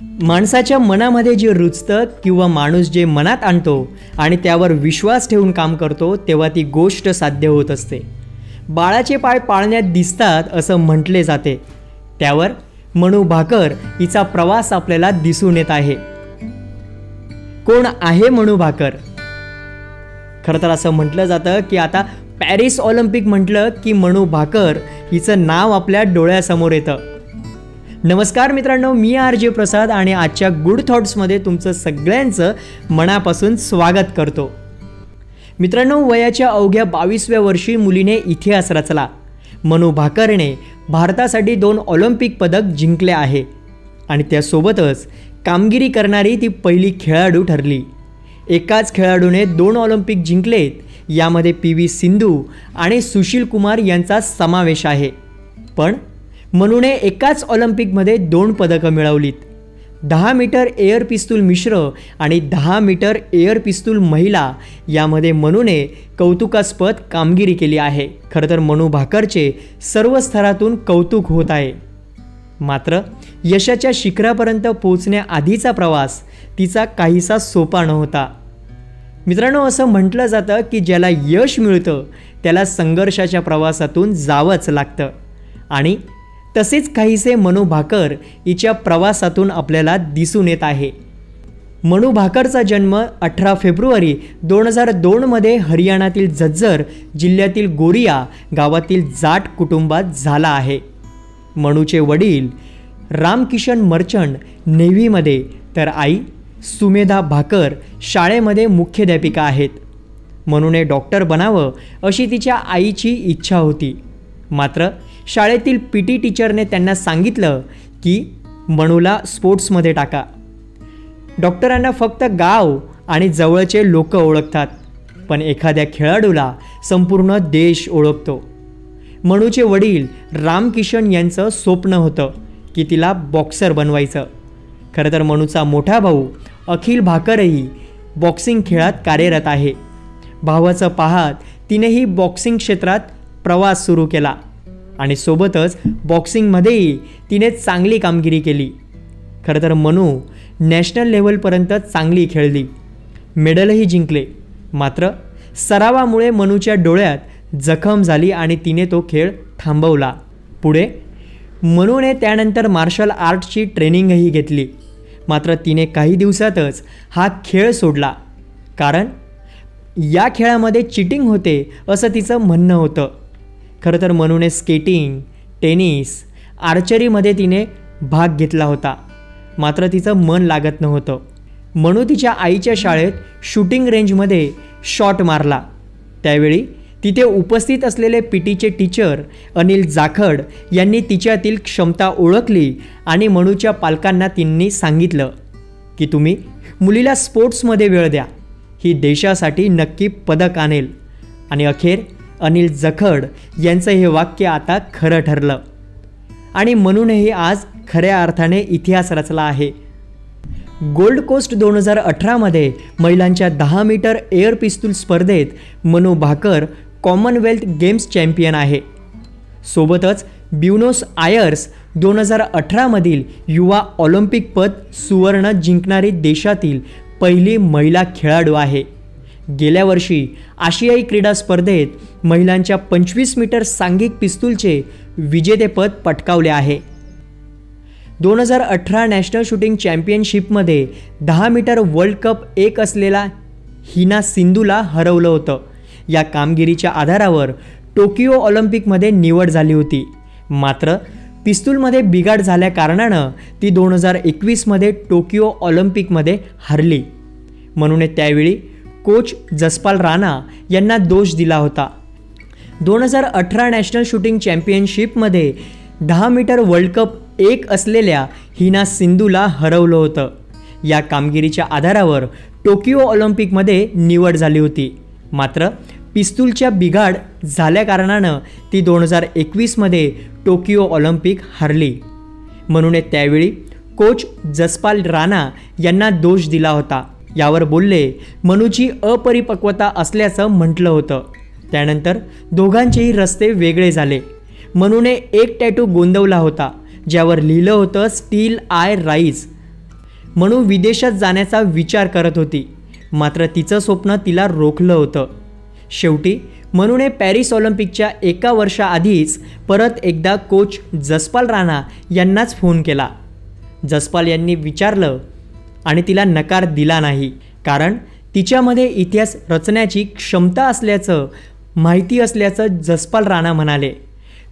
माणसाच्या मनामध्ये जे रुजतं किंवा माणूस जे मनात आणतो आणि त्यावर विश्वास ठेवून काम करतो तेव्हा ती गोष्ट साध्य होत असते. बाळाचे पाय पाळण्यात दिसतात असं म्हटले जाते. त्यावर मनू भाकर हिचा प्रवास आपल्याला दिसून येत आहे. कोण आहे मनू भाकर? खरं तर असं म्हटलं जातं की आता पॅरिस ऑलिम्पिक म्हटलं की मनू भाकर हिचं नाव आपल्या डोळ्यासमोर येतं. नमस्कार मित्रांनो, मी RJ प्रसाद आणि आजच्या गुड थॉट्समध्ये तुमचं सगळ्यांचं मनापासून स्वागत करतो. मित्रांनो, वयाच्या अवघ्या 22व्या वर्षी मुलीने इतिहास रचला. मनू भाकरने भारतासाठी 2 ऑलिम्पिक पदक जिंकले आहे आणि त्यासोबतच कामगिरी करणारी ती पहिली खेळाडू ठरली. एकाच खेळाडूने 2 ऑलिम्पिक जिंकलेत. यामध्ये PV सिंधू आणि सुशील कुमार यांचा समावेश आहे. पण मनूने एकाच ऑलिम्पिकमध्ये 2 पदकं मिळवलीत. 10 मीटर एअर पिस्तूल मिश्र आणि 10 मीटर एअर पिस्तूल महिला यामध्ये मनूने कौतुकास्पद कामगिरी केली आहे. खरं तर मनू भाकरचे सर्व स्तरातून कौतुक होत आहे. मात्र यशाच्या शिखरापर्यंत पोहोचण्याआधीचा प्रवास तिचा काहीसा सोपा नव्हता. मित्रांनो, असं म्हटलं जातं की ज्याला यश मिळतं त्याला संघर्षाच्या प्रवासातून जावंच लागतं आणि तसेच काहीसे मनू भाकर हिच्या प्रवासातून आपल्याला दिसून येत आहे. मनू भाकरचा जन्म 18 फेब्रुवारी 2002 मध्ये हरियाणातील झज्जर जिल्ह्यातील गोरिया गावातील जाट कुटुंबात झाला आहे. मनूचे वडील रामकिशन मर्चंट नेव्हीमध्ये तर आई सुमेधा भाकर शाळेमध्ये मुख्याध्यापिका आहेत. मनूने डॉक्टर बनावं अशी तिच्या आईची इच्छा होती. मात्र शाळेतील PT टीचरने त्यांना सांगितलं की मनूला स्पोर्ट्समध्ये टाका. डॉक्टरांना फक्त गाव आणि जवळचे लोक ओळखतात, पण एखाद्या खेळाडूला संपूर्ण देश ओळखतो. मनूचे वडील रामकिशन यांचं स्वप्न होतं की तिला बॉक्सर बनवायचं. खरं तर मनूचा मोठा भाऊ अखिल भाकरही बॉक्सिंग खेळात कार्यरत आहे. भावाचं पाहत तिनेही बॉक्सिंग क्षेत्रात प्रवास सुरू केला आणि सोबतच बॉक्सिंगमध्येही तिने चांगली कामगिरी केली. खरं तर मनू नॅशनल लेवलपर्यंत चांगली खेळली, मेडलही जिंकले. मात्र सरावामुळे मनूच्या डोळ्यात जखम झाली आणि तिने तो खेळ थांबवला. पुढे मनूने त्यानंतर मार्शल आर्टची ट्रेनिंगही घेतली. मात्र तिने काही दिवसातच हा खेळ सोडला, कारण या खेळामध्ये चिटिंग होते असं तिचं म्हणणं होतं. खरं तर मनूने स्केटिंग, टेनिस, आर्चरीमध्ये तिने भाग घेतला होता. मात्र तिचं मन लागत नव्हतं. मनू तिच्या आईच्या शाळेत शूटिंग रेंजमध्ये शॉट मारला. त्यावेळी तिथे उपस्थित असलेले PTचे टीचर अनिल जाखड यांनी तिच्यातील क्षमता ओळखली आणि मनूच्या पालकांना त्यांनी सांगितलं की तुम्ही मुलीला स्पोर्ट्समध्ये वेळ द्या, ही देशासाठी नक्की पदक आणेल. आणि अखेर अनिल जाखड यांचं हे वाक्य आता खरं ठरलं आणि मनूनेही आज खऱ्या अर्थाने इतिहास रचला आहे. गोल्ड कोस्ट 2018 मध्ये महिलांच्या 10 मीटर एअर पिस्तूल स्पर्धेत Manu Bhaker Commonwealth games champion आहे. सोबतच ब्युनोस आयर्स 2018 मधील युवा ऑलिम्पिक पद सुवर्ण जिंकणारी देशातील पहिली महिला खेळाडू आहे. गेल्या वर्षी आशियाई क्रीडा स्पर्धेत महिलांच्या 25 मीटर सांघिक पिस्तूलचे विजेतेपद पटकावले आहे. 2018 नॅशनल शूटिंग चॅम्पियनशिपमध्ये 10 मीटर वर्ल्ड कप 1 असलेला हिना सिंधूला हरवलं होतं. या कामगिरीच्या आधारावर टोकियो ऑलिम्पिकमध्ये निवड झाली होती. मात्र पिस्तूलमध्ये बिघाड झाल्या कारणानं ती 2021 मध्ये टोकियो ऑलिम्पिकमध्ये हरली. म्हणून त्यावेळी कोच जसपाल राणा यांना दोष दिला होता. 2018 नॅशनल शूटिंग चॅम्पियनशिपमध्ये 10 मीटर वर्ल्ड कप 1 असलेल्या हिना सिंधूला हरवलं होतं. या कामगिरीच्या आधारावर टोकियो ऑलिम्पिकमध्ये निवड झाली होती. मात्र पिस्तूलच्या बिघाड झाल्या कारणानं ती 2021 मध्ये टोकियो ऑलिम्पिक हरली. म्हणून त्यावेळी कोच जसपाल राणा यांना दोष दिला होता. यावर बोलले मनूची अपरिपक्वता असल्याचं म्हटलं होतं. त्यानंतर दोघांचेही रस्ते वेगळे झाले. मनूने एक टॅटू गोंदवला होता ज्यावर लिहिलं होतं स्टील आय राईज. मनू विदेशात जाण्याचा विचार करत होती, मात्र तिचं स्वप्न तिला रोखलं होतं. शेवटी मनूने पॅरिस ऑलिम्पिकच्या एका वर्षाआधीच परत एकदा कोच जसपाल राणा यांनाच फोन केला. जसपाल यांनी विचारलं आणि तिला नकार दिला नाही, कारण तिच्यामध्ये इतिहास रचण्याची क्षमता असल्याचं माहिती असल्याचं जसपाल राणा म्हणाले.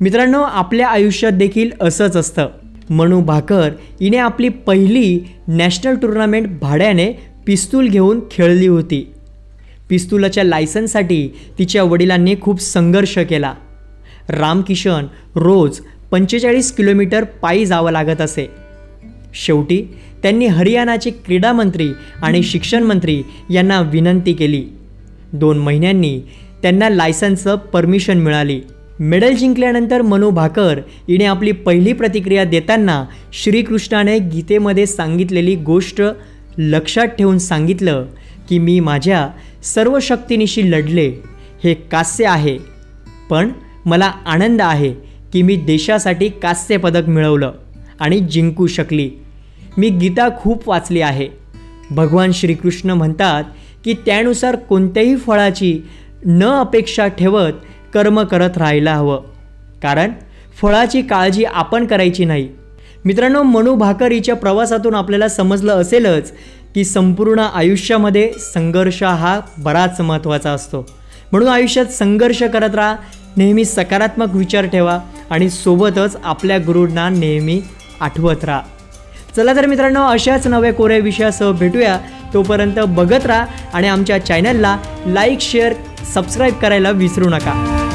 मित्रांनो, आपल्या आयुष्यात देखील असंच असतं. मनू भाकर हिने आपली पहिली नॅशनल टुर्नामेंट भाड्याने पिस्तूल घेऊन खेळली होती. पिस्तुलाच्या लायसन्ससाठी तिच्या वडिलांनी खूप संघर्ष केला. रामकिशन रोज 45 किलोमीटर पायी जावं लागत असे. शेवटी त्यांनी हरियाणाचे क्रीडा मंत्री आणि शिक्षण मंत्री यांना विनंती केली. 2 महिन्यांनी त्यांना लायसन्सचं परमिशन मिळाली. मेडल जिंकल्यानंतर मनू भाकर हिने आपली पहिली प्रतिक्रिया देताना श्रीकृष्णाने गीतेमध्ये सांगितलेली गोष्ट लक्षात ठेवून सांगितलं की मी माझ्या सर्व शक्तीनिशी लढले. हे कास्य आहे, पण मला आनंद आहे की मी देशासाठी कास्य पदक मिळवलं आणि जिंकू शकली. मी गीता खूप वाचली आहे. भगवान श्रीकृष्ण म्हणतात की त्यानुसार कोणत्याही फळाची न अपेक्षा ठेवत कर्म करत राहायला हवं, कारण फळाची काळजी आपण करायची नाही. मित्रांनो, मनू भाकर हिच्या प्रवासातून आपल्याला समजलं असेलच की संपूर्ण आयुष्यामध्ये संघर्ष हा बराच महत्त्वाचा असतो. म्हणून आयुष्यात संघर्ष करत राहा, नेहमी सकारात्मक विचार ठेवा आणि सोबतच आपल्या गुरूंना नेहमी आठवत राहा. चला तर मित्रांनो, अशाच नव्या कोऱ्या विषयासह भेटूया. तोपर्यंत बघत राहा आणि आमच्या चॅनलला लाईक, शेअर, सबस्क्राईब करायला विसरू नका.